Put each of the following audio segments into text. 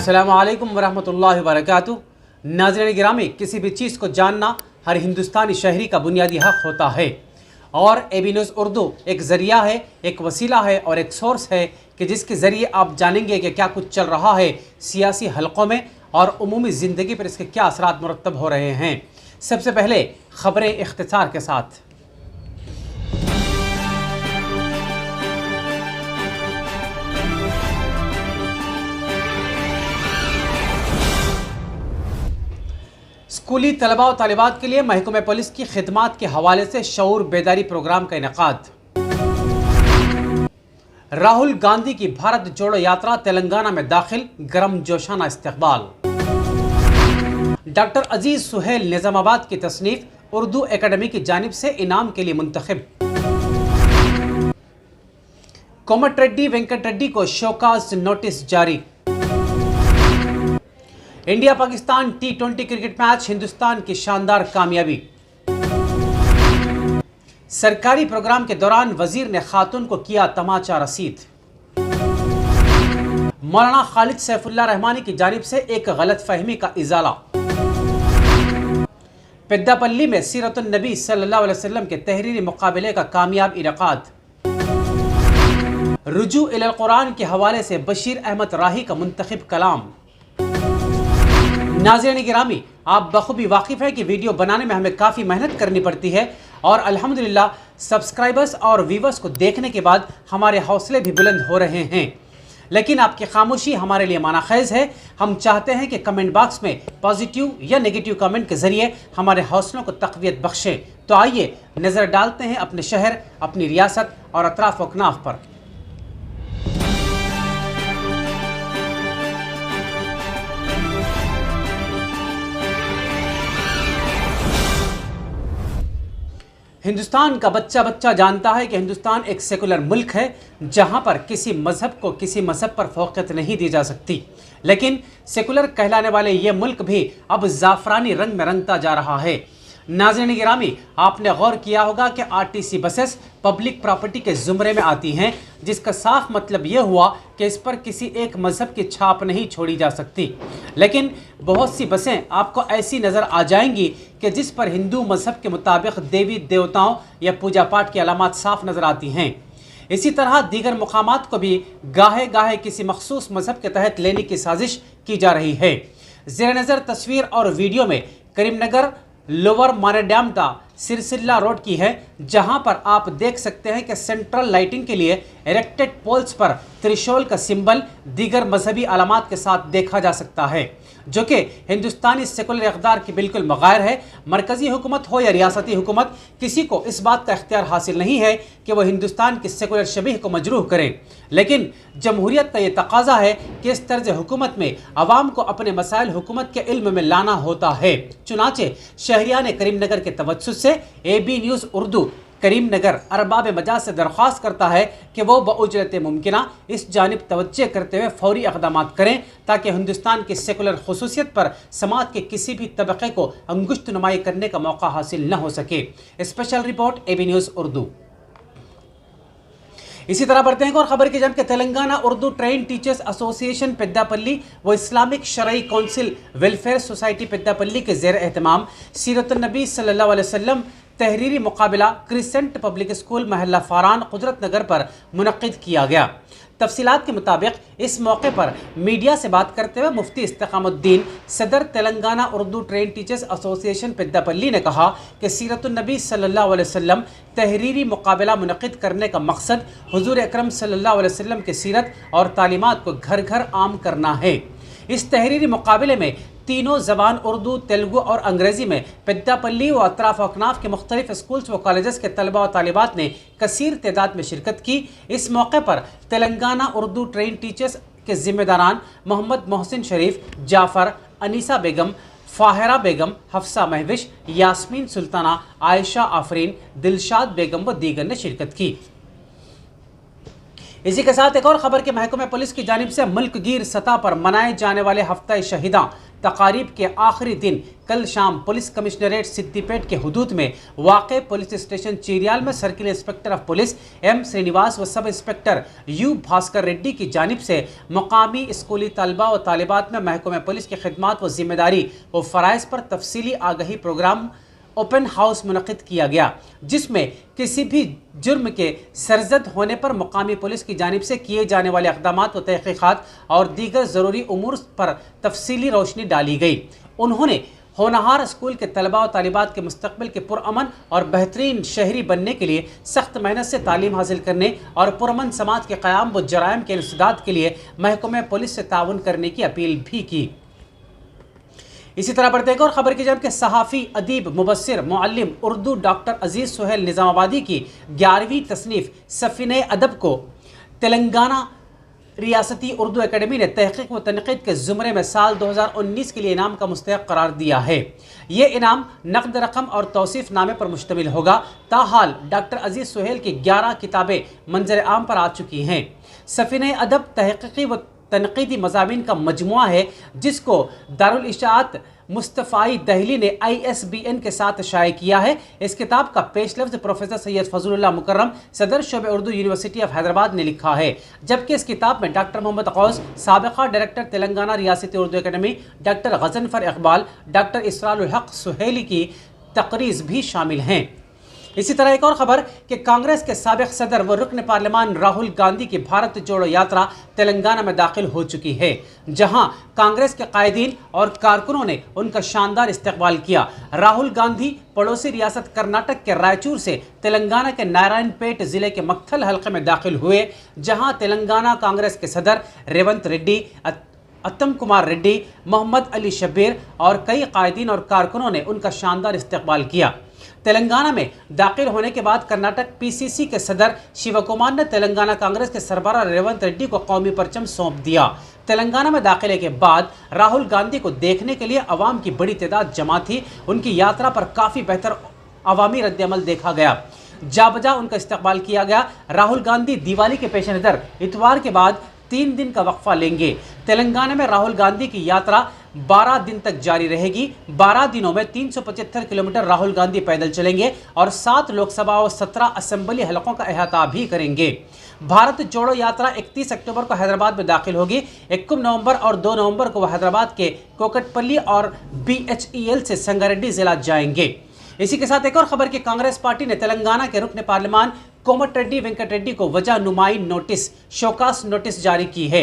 अस्सलामुअलैकुम वरहमतुल्लाहि वबरकातुहू। नाज़रीन गिरामी, किसी भी चीज़ को जानना हर हिंदुस्तानी शहरी का बुनियादी हक़ होता है और AB न्यूज़ उर्दू एक ज़रिया है, एक वसीला है और एक सोर्स है कि जिसके ज़रिए आप जानेंगे कि क्या कुछ चल रहा है सियासी हलक़ों में और उमूमी ज़िंदगी पर इसके क्या असरात मुरतब हो रहे हैं। सबसे पहले ख़बरें इख्तिसार के साथ। स्कूली तलबा और तालिबात के लिए महकमे पुलिस की खिदमात के हवाले से शऊर बेदारी प्रोग्राम का इनेकाद। राहुल गांधी की भारत जोड़ो यात्रा तेलंगाना में दाखिल, गरम जोशाना इस्तकबाल। डॉक्टर अजीज सुहेल निजामाबाद की तसनीफ उर्दू एकेडमी की जानिब से इनाम के लिए मुंतखब। कोमटिरेड्डी वेंकट रेड्डी को शोकाज नोटिस जारी। India Pakistan T20 cricket match, Hindustan की शानदार कामयाबी। सरकारी प्रोग्राम के दौरान वजीर ने खातून को किया तमाचा रसीद। मौलाना खालिद सैफुल्लाह रहमानी की जानिब से एक गलत फहमी का इजाला। पेद्दापल्ली में सीरतुन नबी सल्लल्लाहु अलैहि वसल्लम के तहरीरी मुकाबले का कामयाब इनेकाद। रुजू इलल कुरान के हवाले से बशीर अहमद राही का मुंतखब कलाम। नाज़रीन गिरामी, आप बखूबी वाकिफ़ है कि वीडियो बनाने में हमें काफ़ी मेहनत करनी पड़ती है और अल्हम्दुलिल्लाह सब्सक्राइबर्स और व्यूवर्स को देखने के बाद हमारे हौसले भी बुलंद हो रहे हैं, लेकिन आपकी खामोशी हमारे लिए मानाखेज़ है। हम चाहते हैं कि कमेंट बॉक्स में पॉजिटिव या नेगेटिव कमेंट के ज़रिए हमारे हौसलों को तक़वियत बख्शें। तो आइए नज़र डालते हैं अपने शहर, अपनी रियासत और अतराफ़ व अकनाफ़ पर। हिंदुस्तान का बच्चा बच्चा जानता है कि हिंदुस्तान एक सेकुलर मुल्क है जहां पर किसी मज़हब को किसी मज़हब पर फ़ौक़ियत नहीं दी जा सकती, लेकिन सेकुलर कहलाने वाले ये मुल्क भी अब ज़ाफ़रानी रंग में रंगता जा रहा है। नाज़रीन गिरामी, आपने गौर किया होगा कि RTC बसेस पब्लिक प्रॉपर्टी के ज़ुमरे में आती हैं, जिसका साफ मतलब ये हुआ कि इस पर किसी एक मज़हब की छाप नहीं छोड़ी जा सकती। लेकिन बहुत सी बसें आपको ऐसी नज़र आ जाएंगी कि जिस पर हिंदू मज़हब के मुताबिक देवी देवताओं या पूजा पाठ की अलामात साफ नज़र आती हैं। इसी तरह दीगर मुकामात को भी गाहे गाहे किसी मखसूस मज़हब के तहत लेने की साजिश की जा रही है। ज़ेर नज़र तस्वीर और वीडियो में करीमनगर लोअर मानेडामटा सिरसिल्ला रोड की है, जहां पर आप देख सकते हैं कि सेंट्रल लाइटिंग के लिए इरेक्टेड पोल्स पर त्रिशूल का सिंबल दीगर मजहबी अलामात के साथ देखा जा सकता है, जो कि हिंदुस्तानी सेकुलर इक़्तिदार की बिल्कुल मग़ायर है। मरकज़ी हुकूमत हो या रियासती हुकूमत, किसी को इस बात का इख्तियार हासिल नहीं है कि वह हिंदुस्तान की सेकुलर शबीह को मजरूह करे, लेकिन जमहूरियत का ये तकाजा है कि इस तर्ज हुकूमत में अवाम को अपने मसाइल हुकूमत के इल्म में लाना होता है। चुनाचे शहरियान करीमनगर के तवज्जुह से AB न्यूज़ उर्दू करीमनगर अरबाब मजाज से दरख्वास्त करता है कि वो बउजरत मुमकिना इस जानिब तवज्जो करते हुए फौरी इक़दाम करें ताकि हिंदुस्तान की सेकुलर खुसूसियत पर समाज के किसी भी तबक़े को अंगुश्त नुमाई करने का मौका हासिल न हो सके। Special report AB news Urdu. इसी तरह बढ़ते हैं और खबर की जानब के Telangana Urdu train teachers association Peddapalli व इस्लामिक शरई काउंसिल वेलफेयर सोसाइटी पेद्दापल्ली के ज़ेर एहतमाम सीरतुन नबी सल्लल्लाहु अलैहि वसल्लम तहरीरी मुकाबला क्रिसेंट पब्लिक स्कूल महल्ला फारान कुदरत नगर पर मुनक़्क़िद किया गया। तफसीलात के मुताबिक इस मौके पर मीडिया से बात करते हुए मुफ्ती इस्तिक़ामुद्दीन सदर Telangana Urdu train teachers association Peddapalli ने कहा कि सीरतुन नबी सल्लल्लाहु अलैहि वसल्लम तहरीरी मुकाबला मुनक़्क़िद करने का मकसद हुज़ूर अकरम सल्लल्लाहु अलैहि वसल्लम की सीरत और तालीमात को घर घर आम करना है। इस तहरीरी मुकाबले में तीनों ज़बान उर्दू, तेलुगु और अंग्रेज़ी में पेद्दापल्ली व अतराफ़ व अकनाफ़ के मुख्तलिफ स्कूल्स व कॉलेजेस के तलबा और तालिबात ने कसीर तादाद में शिरकत की। इस मौके पर तेलंगाना उर्दू ट्रेन टीचर्स के ज़िम्मेदारान मोहम्मद मोहसिन शरीफ, जाफ़र, अनीसा बेगम, फ़ाहिरा बेगम, हफ्सा महविश, यास्मीन सुल्ताना, आयशा आफरीन, दिलशाद बेगम व दीगर ने शिरकत की। इसी के साथ एक और खबर के महकमे पुलिस की जानिब से मुल्क गिर सतह पर मनाए जाने वाले हफ्ता शहीदा तकारीब के आखिरी दिन कल शाम पुलिस कमिश्नरेट सिद्दीपेट के हुदूद में वाक़ पुलिस स्टेशन चीरियाल में circle inspector of police M Srinivas व sub inspector you Bhaskar Reddy की जानिब से मुकामी स्कूली तलबा व तालिबात में महकमे पुलिस की खिदमत व जिम्मेदारी व फ़राइज़ पर तफसीली आगही प्रोग्राम ओपन हाउस मुनक़िद किया गया, जिसमें किसी भी जुर्म के सरजद होने पर मुकामी पुलिस की जानिब से किए जाने वाले इक़दामात व तहक़ीक़ात और दीगर ज़रूरी उमूर पर तफसीली रोशनी डाली गई। उन्होंने होनहार स्कूल के तलबा व तालिबात के मुस्तक़बिल के पुरअमन और बेहतरीन शहरी बनने के लिए सख्त मेहनत से तालीम हासिल करने और पुरअमन समाज के क़याम व जराइम के इंसदाद के लिए महकमे पुलिस से ताउन करने की अपील भी की। इसी तरह बढ़ते एक और खबर की जानिब के सहाफ़ी, अदीब, मुबस्सिर, मुअल्लिम उर्दू डॉक्टर अजीज़ सुहेल निज़ामाबादी की 11वीं तसनीफ़ सफ़ीने अदब को तेलंगाना रियासती उर्दू एकेडमी ने तहक़ीक़ व तनक़ीद के ज़ुमरे में साल 2019 के लिए इनाम का मुस्तहक़ करार दिया है। ये इनाम नक़द रकम और तौसीफ़ नामे पर मुश्तमिल होगा। ताहाल डॉक्टर अजीज़ सुहेल की 11 किताबें मंज़र आम पर आ चुकी हैं। सफ़ीने अदब तहक़ीक़ी व तनक़ीदी मज़ामीन का मजमुआ है, जिसको दारुल इशाअत मुस्तफ़ाई दहली ने ISBN के साथ शाये किया है। इस किताब का पेश लफ्ज़ प्रोफेसर सैयद फ़ज़लुल्लाह मुकर्रम, सदर शोबे उर्दू यूनिवर्सिटी ऑफ हैदराबाद ने लिखा है, जबकि इस किताब में डॉक्टर मोहम्मद ग़ौस, साबिक़ा डायरेक्टर तेलंगाना रियासती Urdu academy, doctor Ghazanfar Iqbal, doctor Israrul Haq Suheli की तक़रीज़ भी शामिल हैं। इसी तरह एक और खबर कि कांग्रेस के साबिक़ सदर व रुकन पार्लियामान राहुल गांधी की भारत जोड़ो यात्रा तेलंगाना में दाखिल हो चुकी है, जहां कांग्रेस के कायदीन और कारकुनों ने उनका शानदार इस्तकबाल किया। राहुल गांधी पड़ोसी रियासत कर्नाटक के रायचूर से तेलंगाना के नारायणपेट ज़िले के मक्थल हल्के में दाखिल हुए, जहाँ तेलंगाना कांग्रेस के सदर रेवंत रेड्डी, अत्तम कुमार रेड्डी, मोहम्मद अली शब्बीर और कई कायदीन और कारकुनों ने उनका शानदार इस्तकबाल किया। तेलंगाना में दाखिल होने के बाद कर्नाटक PCC के सदर शिवकुमार ने तेलंगाना कांग्रेस के सरबराह रेवंत रेड्डी को कौमी परचम सौंप दिया। तेलंगाना में दाखिले के बाद राहुल गांधी को देखने के लिए अवाम की बड़ी तादाद जमा थी। उनकी यात्रा पर काफ़ी बेहतर अवामी रद्द-ए-अमल देखा गया, जा बजा उनका इस्तकबाल किया गया। राहुल गांधी दिवाली के पेश नज़र इतवार के बाद 3 दिन का वक्फा लेंगे। तेलंगाना में राहुल गांधी की यात्रा 12 दिन तक जारी रहेगी। 12 दिनों में 375 किलोमीटर राहुल गांधी पैदल चलेंगे और 7 लोकसभा और 17 असेंबली हलकों का अहाता भी करेंगे। भारत जोड़ो यात्रा 31 अक्टूबर को हैदराबाद में दाखिल होगी। 21 नवंबर और 2 नवंबर को वह हैदराबाद के कोकटपल्ली और BHEL से संगारेड्डी जिला जाएंगे। इसी के साथ एक और खबर कि कांग्रेस पार्टी ने तेलंगाना के रुकन पार्लियामान कोमटिरेड्डी वेंकट रेड्डी को वजह नुमाई नोटिस, शोकास नोटिस जारी की है।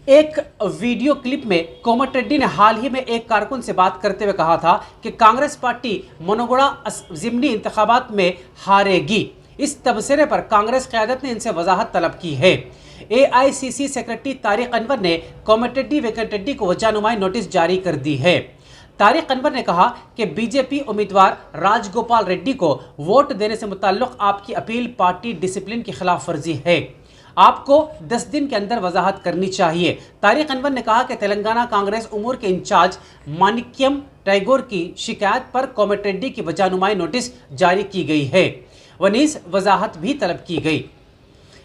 एक वीडियो क्लिप में कोमटिरेड्डी ने हाल ही में एक कारकुन से बात करते हुए कहा था कि कांग्रेस पार्टी मनोगुड़ा ज़िमनी इंतखाबात में हारेगी। इस तबसरे पर कांग्रेस क़यादत ने इनसे वजाहत तलब की है। AICC सेक्रेटरी तारिक अनवर ने कोमटिरेड्डी वेंकट रेड्डी को वजहनुमाई नोटिस जारी कर दी है। तारिक अनवर ने कहा कि बीजेपी उम्मीदवार राजगोपाल रेड्डी को वोट देने से मुताल्लिक़ आपकी अपील पार्टी डिसिप्लिन की खिलाफ वर्जी है। आपको 10 दिन के अंदर वजाहत करनी चाहिए। तारिक अनवर ने कहा कि तेलंगाना कांग्रेस उमूर के इंचार्ज मानिक्यम टैगोर की शिकायत पर कोमटिरेड्डी की वजहनुमाई नोटिस जारी की गई है, वनीस वजाहत भी तलब की गई।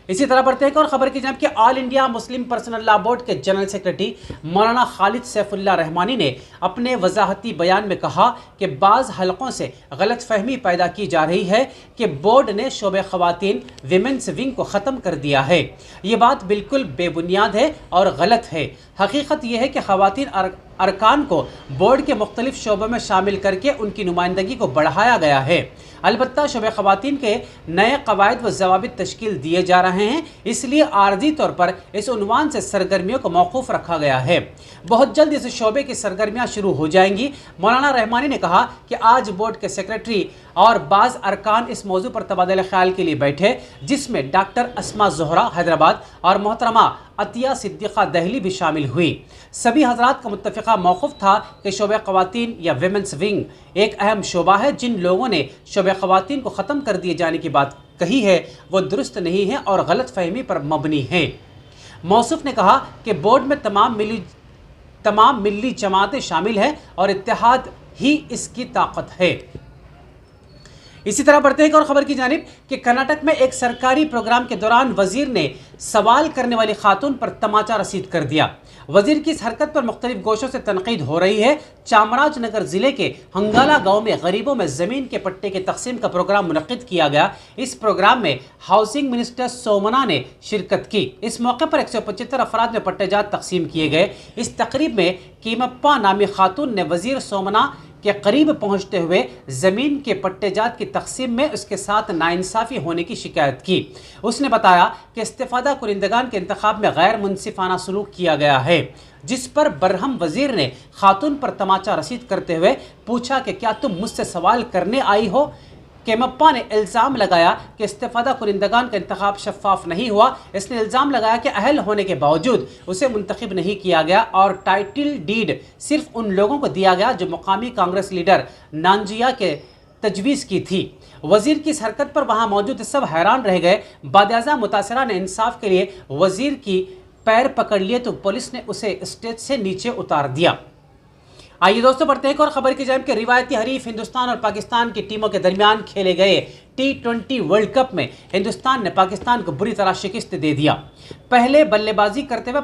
इसी तरह बढ़ते एक और खबर की जानिब कि all India Muslim personal law board के जनरल सेक्रेटरी मौलाना खालिद सैफुल्लाह रहमानी ने अपने वजाहती बयान में कहा कि बाज़ हलकों से गलत फहमी पैदा की जा रही है कि बोर्ड ने शोबे ख़वातीन विमेंस विंग को ख़त्म कर दिया है। ये बात बिल्कुल बेबुनियाद है और गलत है। हकीकत यह है कि ख़वातीन अरकान को बोर्ड के मुख्तलिफ शोबों में शामिल करके उनकी नुमाइंदगी को बढ़ाया गया है। अलबत्ता शोबे ख़वातीन के नए कवायद व ज़वाबित तश्कील दिए जा रहे हैं, इसलिए आर्जी तौर पर इस उन्वान से सरगर्मियों को मौकूफ़ रखा गया है। बहुत जल्द इस शोबे की सरगर्मियाँ शुरू हो जाएंगी। मौलाना रहमानी ने कहा कि आज बोर्ड के सेक्रेटरी और बाज़ अरकान इस मौजू पर तबादला ख्याल के लिए बैठे, जिसमें डॉक्टर अस्मा ज़ोहरा हैदराबाद और मोहतरमा अतिया सिद्दीक़ा दहली भी शामिल हुई। सभी हजरात का मुत्तफ़िक़ा मौक़िफ़ था कि शोबे ख़वातीन या विमेंस विंग एक अहम शोबा है। जिन लोगों ने शोबे ख़वातीन को ख़त्म कर दिए जाने की बात कही है वो दुरुस्त नहीं है और गलत फहमी पर मबनी है। मौसूफ़ ने कहा कि बोर्ड में तमाम मिली जमातें शामिल हैं और इत्तेहाद ही इसकी ताकत है। इसी तरह बढ़ते हैं एक और खबर की जानिब कि कर्नाटक में एक सरकारी प्रोग्राम के दौरान वजीर ने सवाल करने वाली खातून पर तमाचा रसीद कर दिया। वजीर की इस हरकत पर मुख्तलिफ गोशों से तनकीद हो रही है। चामराजनगर जिले के हंगाला गांव में गरीबों में जमीन के पट्टे की तकसीम का प्रोग्राम मुनक्किद किया गया। इस प्रोग्राम में हाउसिंग मिनिस्टर सोमना ने शिरकत की। इस मौके पर 175 अफराद में पट्टेजात तकसीम किए गए। इस तकरीब में कीमप्पा नामी खातून ने वजीर सोमना के करीब पहुंचते हुए ज़मीन के पट्टेजात की तकसीम में उसके साथ नाइंसाफ़ी होने की शिकायत की। उसने बताया कि इस्तिफ़ादा कुरिंदगान के इंतखाब में गैर मुनसिफाना सलूक किया गया है, जिस पर बरहम वजीर ने खातून पर तमाचा रसीद करते हुए पूछा कि क्या तुम मुझसे सवाल करने आई हो। केमप्पा ने इल्ज़ाम लगाया कि इस्तिफ़ादा कुरिंदगान का इंतखाब शफाफ नहीं हुआ। इसने इल्ज़ाम लगाया कि अहल होने के बावजूद उसे मुंतखब नहीं किया गया और टाइटल डीड सिर्फ उन लोगों को दिया गया जो मुकामी कांग्रेस लीडर नांजिया के तजवीज़ की थी। वजीर की इस हरकत पर वहाँ मौजूद सब हैरान रह गए। बादशाह मुतासरा ने इंसाफ के लिए वजीर की पैर पकड़ लिए तो पुलिस ने उसे स्टेज से नीचे उतार दिया। आइए दोस्तों बढ़ते हैं एक और खबर की जानिब कि रिवायती हरीफ हिंदुस्तान और पाकिस्तान की टीमों के दरमियान खेले गए T20 वर्ल्ड कप में हिंदुस्तान ने पाकिस्तान को बुरी तरह शिकस्त दे दिया। पहले बल्लेबाजी करते हुए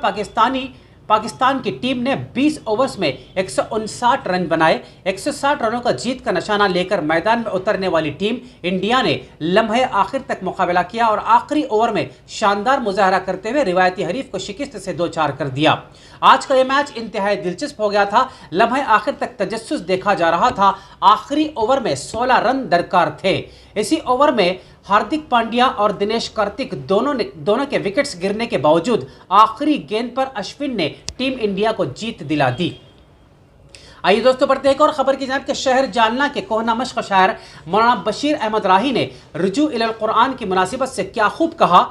पाकिस्तान की टीम ने 20 ओवर्स में 159 रन बनाए। 160 रनों का जीत का निशाना लेकर मैदान में उतरने वाली टीम इंडिया ने लम्हे आखिर तक मुकाबला किया और आखिरी ओवर में शानदार मुजाहरा करते हुए रिवायती हरीफ को शिकस्त से 2-4 कर दिया। आज का यह मैच इंतहाई दिलचस्प हो गया था। लम्हे आखिर तक तजस्सुस देखा जा रहा था। आखिरी ओवर में 16 रन दरकार थे। इसी ओवर में हार्दिक पांड्या और दिनेश कार्तिक दोनों के विकेट्स गिरने के बावजूद आखिरी गेंद पर अश्विन ने टीम इंडिया को जीत दिला दी। आइए दोस्तों बढ़ते हैं एक और खबर की जानिब कि शहर जालना के कोहना मश्क शायर मौलाना बशीर अहमद राही ने रुजू इलल कुरान की मुनासिबत से क्या खूब कहा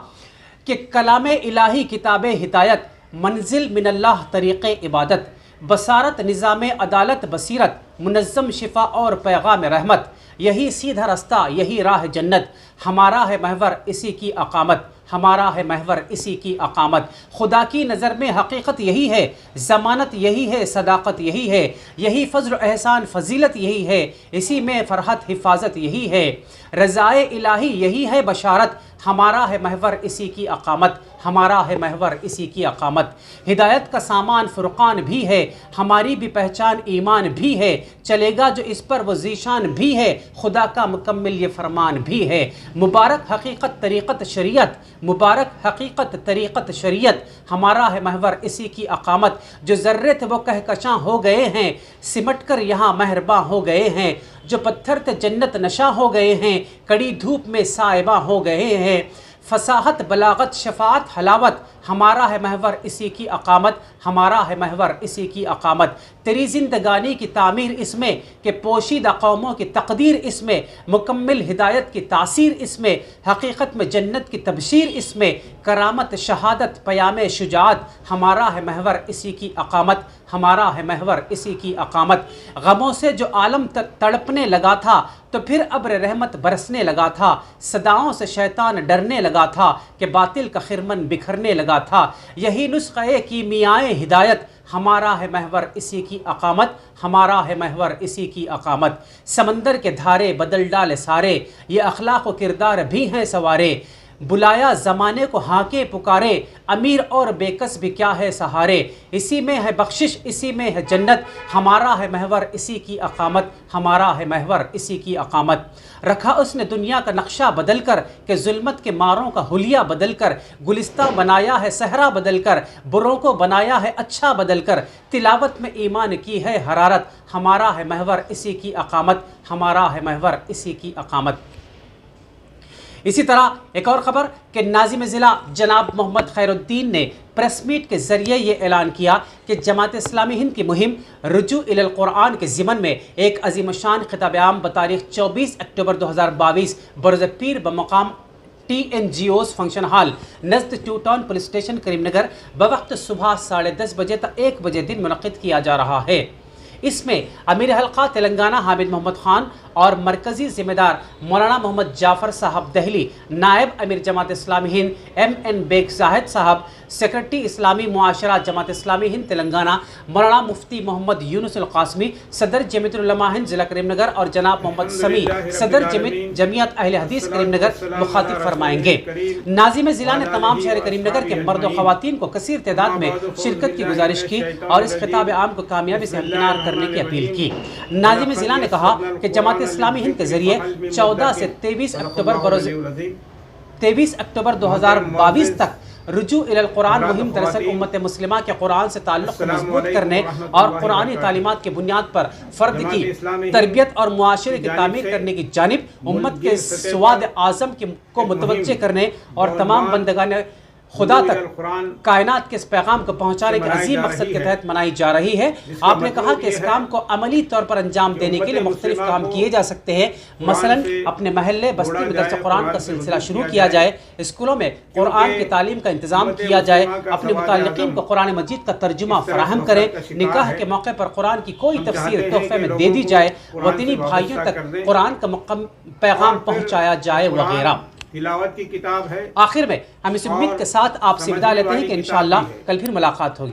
कि कलामे इलाही किताबे हिदायत मंजिल मिनल्लाह तरीक़े इबादत बसारत निज़ामे अदालत बसीरत मुनज़्ज़म शिफा और पैगाम रहमत यही सीधा रास्ता यही राह जन्नत हमारा है महवर इसी की अकामत हमारा है महवर इसी की अकामत। खुदा की नज़र में हकीकत यही है, ज़मानत यही है, सदाकत यही है, यही फ़ज़्ल एहसान फजीलत यही है, इसी में फ़रहत हिफाजत यही है, रज़ाए इलाही यही है बशारत हमारा है महवर इसी की अकामत हमारा है महवर इसी की अकामत। हिदायत का सामान फ़ुरक़ान भी है, हमारी भी पहचान ईमान भी है, चलेगा जो इस पर वो ज़ीशान भी है, खुदा का मुकम्मिल ये फरमान भी है। मुबारक हकीकत तरीक़त शरीयत मुबारक हकीकत तरीक़त शरीयत हमारा है महवर इसी की अकामत। जो ज़र्रे थे वो कहकशां हो गए हैं, सिमट कर यहाँ मेहरबां हो गए हैं, जो पत्थर थे जन्नत नशा हो गए हैं, कड़ी धूप में साइबा हो गए हैं। फसाहत बलागत शफात हलावत हमारा है महवर इसी की अकामत हमारा है महवर इसी की अकामत। तेरी ज़िंदगानी की तामीर इसमें कि पोशीदा कौमों की तकदीर इसमें, मुकम्मिल हिदायत की तासीर इसमें, हकीकत में जन्नत की तबशीर इसमें, करामत शहादत पयाम शुजात हमारा है महवर इसी की अकामत हमारा है महवर इसी की अकामत। गमों से जो आलम तड़पने लगा था तो फिर अब्र रहमत बरसने लगा था, सदाओं से शैतान डरने लगा था कि बातिल का खिरमन बिखरने लगा था। यही नुस्ख़े कीमियाए हिदायत हमारा है महवर इसी की अकामत हमारा है महवर इसी की अकामत। समंदर के धारे बदल डाले सारे ये अखलाक व किरदार भी हैं सवारे, बुलाया ज़माने को हाके पुकारे, अमीर और बेकस भी क्या है सहारे, इसी में है बख्शिश इसी में है जन्नत हमारा है महवर इसी की अकामत हमारा है महवर इसी की अकामत। रखा उसने दुनिया का नक्शा बदल कर कि जुल्मत के मारों का हुलिया बदल कर, गुलिस्ता बनाया है सहरा बदल कर, बुरों को बनाया है अच्छा बदल कर, तिलावत में ईमान की है हरारत हमारा है महवर इसी की अकामत हमारा है महवर इसी की अकामत। इसी तरह एक और ख़बर कि नाज़िम ज़िला जनाब मोहम्मद खैरुद्दीन ने प्रेस मीट के ज़रिए ये ऐलान किया कि जमात इस्लामी हिंद की मुहिम रुजू इलल कुरान के ज़िमन में एक अज़ीमुशान खिताब आम बतारीख़ 24 अक्टूबर 2022 बरोज़ पीर बमकाम TNGO's फंक्शन हॉल नज़द two town police station Karimnagar बवक्त सुबह 10:30 बजे तक 1 बजे दिन मुनक़्क़िद किया जा रहा है। इसमें अमीर हल्का तेलंगाना हामिद मोहम्मद खान और मरकजी जिम्मेदार मौलाना मोहम्मद जाफ़र साहब दहली, नायब अमीर जमात इस्लामी हिंद MN बेग जाहिद साहब, सेक्रेटरी इस्लामी मुआशरा जमात इस्लामी हिंद तेलंगाना मौलाना मुफ्ती मोहम्मद यूनुस अल कासमी, सदर जमीयतुल उलमा हिंद जिला करीमनगर और जनाब मोहम्मद समी, सदर जमीयत अहले हदीस करीमनगर मुखातिब फरमाएंगे। नाज़िम ज़िला ने तमाम शहर करीमनगर के मर्द और ख़वातीन को कसीर तादाद में शिरकत की गुजारिश की और इस खिताब आम को कामयाबी से हमकिनार करने की अपील की। नाज़िम ज़िला ने कहा कि जमात इस्लामी हिंद के जरिए 14 से 23 अक्टूबर 2022 तक रुजू इलल कुरान मुहिम दरअसल उम्मत मुस्लिमा के कुरान से ताल्लुक़ को मजबूत करने और कुरानी तालीमात की बुनियाद पर फ़र्द की तरबियत और मुआशरे की तामीर करने की जानिब उम्मत के स्वाद आज़म को मुतवज्जे करने और तमाम बंदगान खुदा तक कायनात के इस पैगाम को पहुंचाने के अजीम मकसद के तहत मनाई जा रही है। आपने कहा कि इस काम को अमली तौर पर अंजाम देने के लिए मुख्तलिफ काम किए जा सकते हैं। मसलन अपने महल्ले बस्ती में दर्स कुरान का सिलसिला शुरू किया जाए, स्कूलों में कुरान की तालीम का इंतजाम किया जाए, अपने मुताल्लिकीन को कुरान मजीद का तर्जुमा फराहम करें, निकाह के मौके पर कुरान की कोई तफसीर तोहफे में दे दी जाए, वतनी भाइयों तक कुरान का पैगाम पहुँचाया जाए वगैरह। तिलावत की किताब है। आखिर में हम इस उम्मीद के साथ आपसे विदा लेते हैं कि इंशाअल्लाह कल फिर मुलाकात होगी।